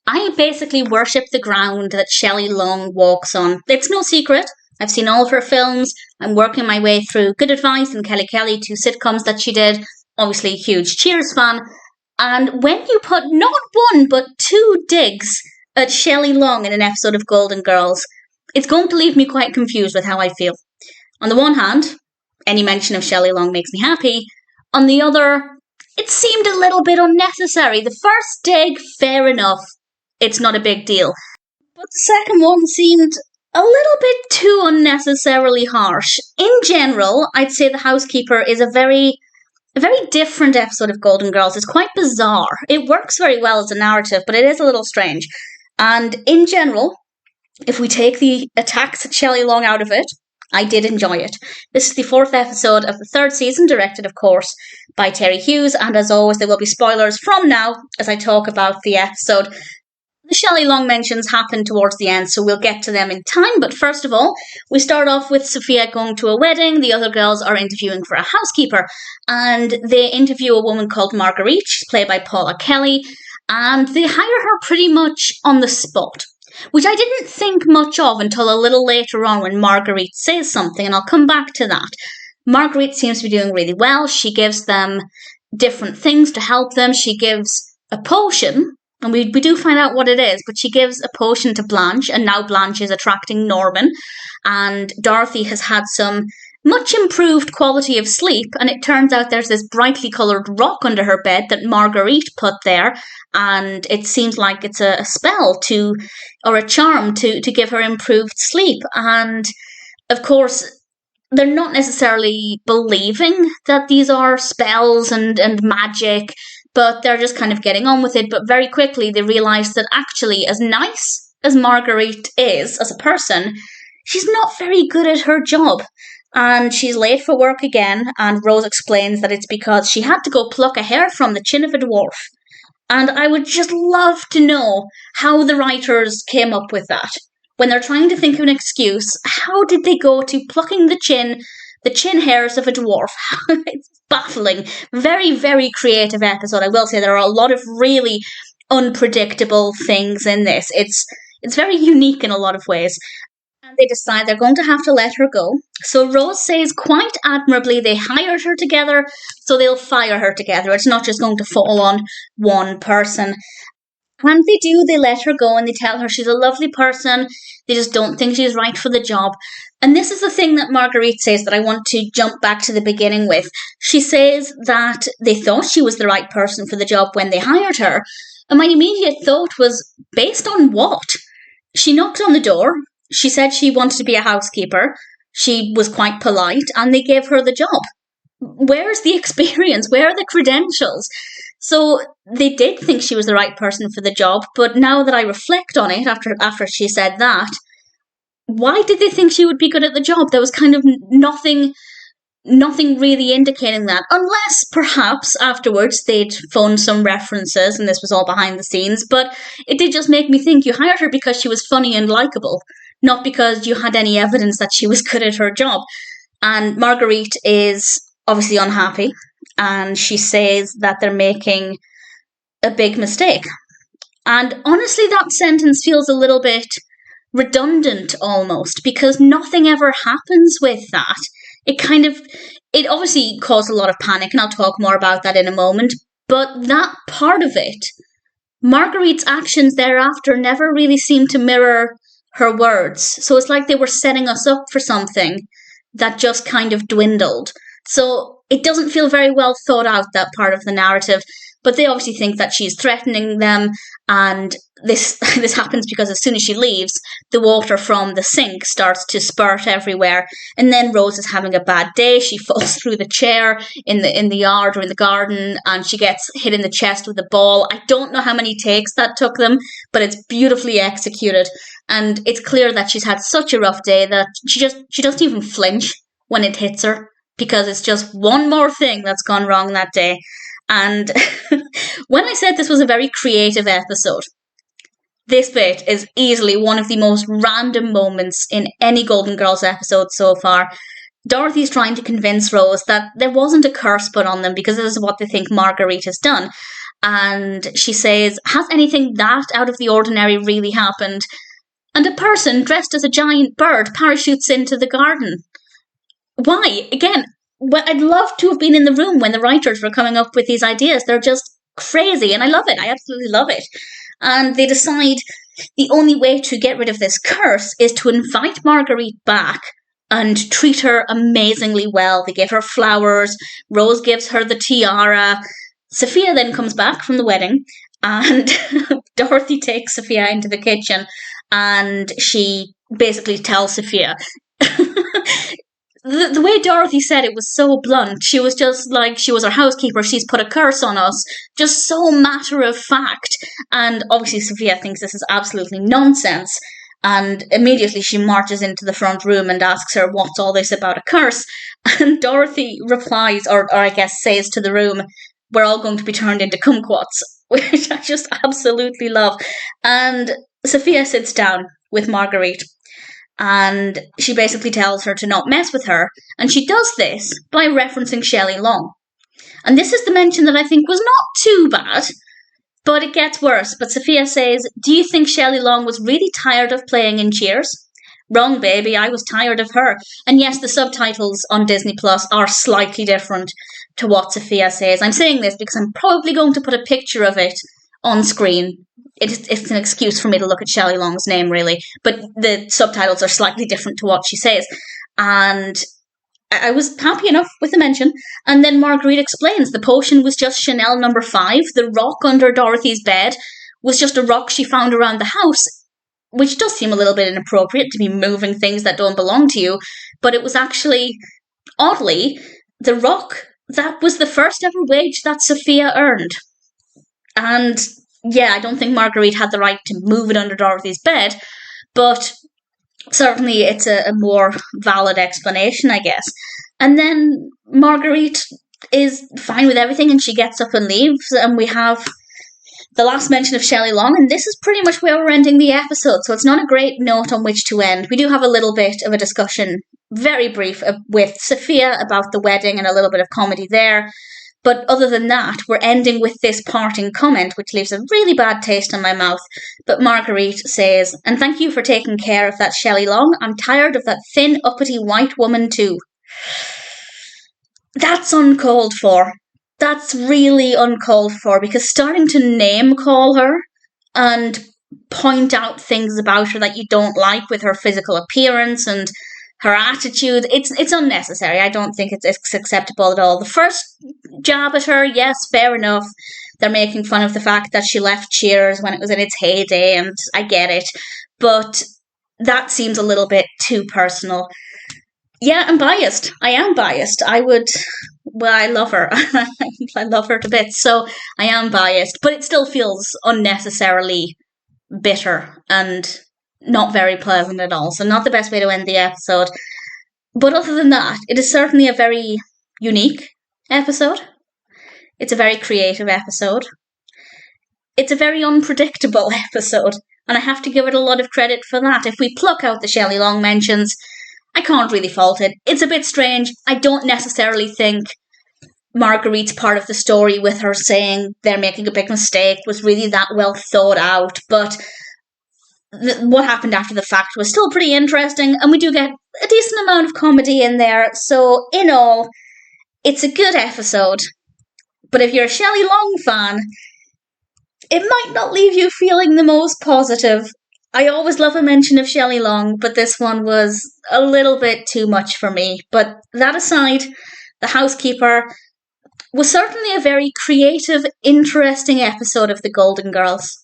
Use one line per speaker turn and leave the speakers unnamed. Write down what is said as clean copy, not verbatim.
I basically worship the ground that Shelley Long walks on. It's no secret. I've seen all of her films. I'm working my way through Good Advice and Kelly Kelly, 2 sitcoms that she did. Obviously, a huge Cheers fan. And when you put not 1 but 2 digs at Shelley Long in an episode of Golden Girls, it's going to leave me quite confused with how I feel. On the one hand, any mention of Shelley Long makes me happy. On the other, it seemed a little bit unnecessary. The first dig, fair enough. It's not a big deal. But the second one seemed a little bit too unnecessarily harsh. In general, I'd say The Housekeeper is a very different episode of Golden Girls. It's quite bizarre. It works very well as a narrative, but it is a little strange. And in general, if we take the attacks at Shelley Long out of it, I did enjoy it. This is the 4th episode of the 3rd season, directed, of course, by Terry Hughes, and as always, there will be spoilers from now as I talk about the episode. The Shelley Long mentions happen towards the end, so we'll get to them in time. But first of all, we start off with Sophia going to a wedding. The other girls are interviewing for a housekeeper, and they interview a woman called Marguerite. She's played by Paula Kelly, and they hire her pretty much on the spot, which I didn't think much of until a little later on when Marguerite says something, and I'll come back to that. Marguerite seems to be doing really well. She gives them different things to help them. She gives a potion, and we do find out what it is, but she gives a potion to Blanche, and now Blanche is attracting Norman, and Dorothy has had some much improved quality of sleep, and it turns out there's this brightly coloured rock under her bed that Marguerite put there, and it seems like it's a spell or a charm to give her improved sleep. And of course, they're not necessarily believing that these are spells and magic, but they're just kind of getting on with it. But very quickly they realise that actually, as nice as Marguerite is as a person, she's not very good at her job. And she's late for work again, and Rose explains that it's because she had to go pluck a hair from the chin of a dwarf. And I would just love to know how the writers came up with that. When they're trying to think of an excuse, how did they go to plucking the chin hairs of a dwarf? It's baffling. Very, very creative episode. I will say there are a lot of really unpredictable things in this. It's very unique in a lot of ways. And they decide they're going to have to let her go. So Rose says quite admirably they hired her together, so they'll fire her together. It's not just going to fall on one person. And they do, they let her go and they tell her she's a lovely person. They just don't think she's right for the job. And this is the thing that Marguerite says that I want to jump back to the beginning with. She says that they thought she was the right person for the job when they hired her. And my immediate thought was, based on what? She knocked on the door. She said she wanted to be a housekeeper. She was quite polite, and they gave her the job. Where's the experience? Where are the credentials? So they did think she was the right person for the job, but now that I reflect on it, after she said that, why did they think she would be good at the job? There was kind of nothing really indicating that, unless perhaps afterwards they'd phoned some references and this was all behind the scenes. But it did just make me think you hired her because she was funny and likeable, not because you had any evidence that she was good at her job. And Marguerite is obviously unhappy, and she says that they're making a big mistake. And honestly, that sentence feels a little bit redundant almost, because nothing ever happens with that. It obviously caused a lot of panic, and I'll talk more about that in a moment, but that part of it, Marguerite's actions thereafter never really seemed to mirror her words. So it's like they were setting us up for something that just kind of dwindled. So it doesn't feel very well thought out, that part of the narrative. But they obviously think that she's threatening them, and this happens because as soon as she leaves, the water from the sink starts to spurt everywhere. And then Rose is having a bad day. She falls through the chair in the yard or in the garden, and she gets hit in the chest with a ball. I don't know how many takes that took them, but it's beautifully executed. And it's clear that she's had such a rough day that she doesn't even flinch when it hits her, because it's just one more thing that's gone wrong that day. And when I said this was a very creative episode, this bit is easily one of the most random moments in any Golden Girls episode so far. Dorothy's trying to convince Rose that there wasn't a curse put on them because this is what they think Marguerite has done. and she says, has anything that out of the ordinary really happened? And a person dressed as a giant bird parachutes into the garden. Why? Again, well, I'd love to have been in the room when the writers were coming up with these ideas. They're just crazy, and I love it. I absolutely love it. And they decide the only way to get rid of this curse is to invite Marguerite back and treat her amazingly well. They give her flowers. Rose gives her the tiara. Sophia then comes back from the wedding, and Dorothy takes Sophia into the kitchen, and she basically tells Sophia... The way Dorothy said it was so blunt. She was just like, she was our housekeeper, she's put a curse on us. Just so matter of fact. And obviously Sophia thinks this is absolutely nonsense. And immediately she marches into the front room and asks her, what's all this about a curse? And Dorothy replies, or I guess says to the room, we're all going to be turned into kumquats, which I just absolutely love. And Sophia sits down with Marguerite, and she basically tells her to not mess with her, and she does this by referencing Shelley Long. And this is the mention that I think was not too bad, but it gets worse. But Sophia says, do you think Shelley Long was really tired of playing in Cheers? Wrong, baby, I was tired of her. And yes, the subtitles on Disney Plus are slightly different to what Sophia says. I'm saying this because I'm probably going to put a picture of it on screen. It's an excuse for me to look at Shelley Long's name, really. But the subtitles are slightly different to what she says. And I was happy enough with the mention. And then Marguerite explains the potion was just Chanel number 5. The rock under Dorothy's bed was just a rock she found around the house, which does seem a little bit inappropriate to be moving things that don't belong to you. But it was actually, oddly, the rock that was the first ever wage that Sophia earned. And yeah, I don't think Marguerite had the right to move it under Dorothy's bed, but certainly it's a more valid explanation, I guess. And then Marguerite is fine with everything and she gets up and leaves, and we have the last mention of Shelley Long, and this is pretty much where we're ending the episode, so it's not a great note on which to end. We do have a little bit of a discussion, very brief, with Sophia about the wedding and a little bit of comedy there. But other than that, we're ending with this parting comment, which leaves a really bad taste in my mouth. But Marguerite says, and thank you for taking care of that Shelley Long. I'm tired of that thin, uppity white woman too. That's uncalled for. That's really uncalled for, because starting to name call her and point out things about her that you don't like with her physical appearance and her attitude, it's unnecessary. I don't think it's acceptable at all. The first jab at her, yes, fair enough. They're making fun of the fact that she left Cheers when it was in its heyday, and I get it. But that seems a little bit too personal. Yeah, I'm biased. I am biased. I love her. I love her to bits, so I am biased. But it still feels unnecessarily bitter and not very pleasant at all, so not the best way to end the episode. But other than that, it is certainly a very unique episode. It's a very creative episode. It's a very unpredictable episode, and I have to give it a lot of credit for that. If we pluck out the Shelley Long mentions, I can't really fault it. It's a bit strange. I don't necessarily think Marguerite's part of the story with her saying they're making a big mistake was really that well thought out, but what happened after the fact was still pretty interesting, and we do get a decent amount of comedy in there. So in all, it's a good episode. But if you're a Shelley Long fan, it might not leave you feeling the most positive. I always love a mention of Shelley Long, but this one was a little bit too much for me. But that aside, The Housekeeper was certainly a very creative, interesting episode of The Golden Girls.